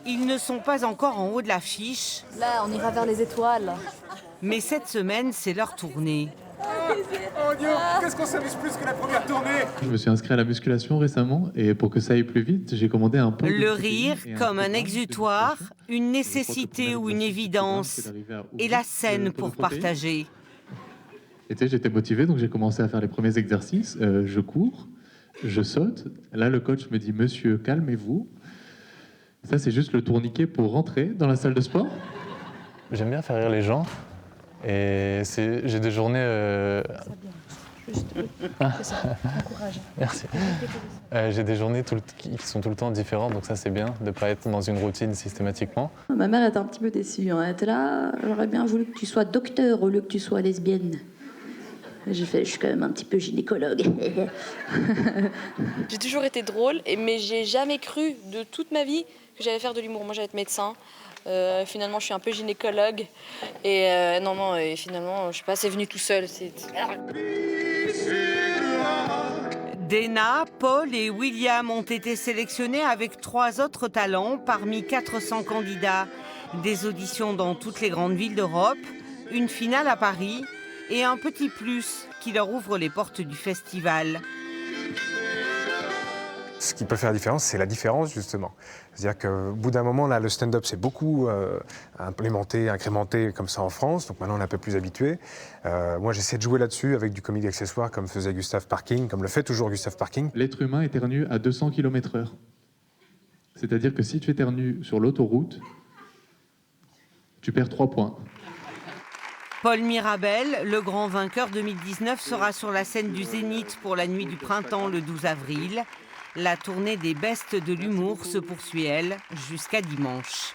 Ils ne sont pas encore en haut de l'affiche, Là, on ira vers les étoiles. mais cette semaine, c'est leur tournée. Oh Dieu, qu'est-ce qu'on s'amuse plus que la première tournée! Je me suis inscrit à la musculation récemment et pour que ça aille plus vite, j'ai commandé un pot de Le protéines rire et comme un programme de exutoire, musculation. une Je nécessité crois que ou mon une objectif évidence, c'est d'arriver à et ouvrir la le scène pot de pour protéines. partager. Et tu sais, j'étais motivé, donc j'ai commencé à faire les premiers exercices. Je cours, je saute. Là, le coach me dit « Monsieur, calmez-vous ». Ça, c'est juste le tourniquet pour rentrer dans la salle de sport. J'aime bien faire rire les gens. Et j'ai des journées... Juste, c'est ça, encourage. Merci. J'ai des journées qui sont tout le temps différentes, donc ça c'est bien de ne pas être dans une routine systématiquement. Ma mère était un petit peu déçue. Elle était là, j'aurais bien voulu que tu sois docteur au lieu que tu sois lesbienne. J'ai fait, je suis quand même un petit peu gynécologue. J'ai toujours été drôle, mais j'ai jamais cru de toute ma vie que j'allais faire de l'humour. Moi, j'allais être médecin. Finalement, je suis un peu gynécologue. Et et finalement, je sais pas, c'est venu tout seul. Dana, Paul et William ont été sélectionnés avec 3 autres talents parmi 400 candidats. Des auditions dans toutes les grandes villes d'Europe, une finale à Paris et un petit plus qui leur ouvre les portes du festival. Ce qui peut faire la différence, c'est la différence, justement. C'est-à-dire qu'au bout d'un moment, là, le stand-up s'est beaucoup implémenté, incrémenté comme ça en France. Donc maintenant, on est un peu plus habitué. Moi, j'essaie de jouer là-dessus avec du comédie accessoire, comme faisait Gustave Parking, comme le fait toujours Gustave Parking. L'être humain éternue à 200 km/h. C'est-à-dire que si tu éternues sur l'autoroute, tu perds 3 points. Paul Mirabel, le grand vainqueur 2019, sera sur la scène du Zénith pour la nuit du printemps le 12 avril. La tournée des bestes de l'humour se poursuit, elle, jusqu'à dimanche.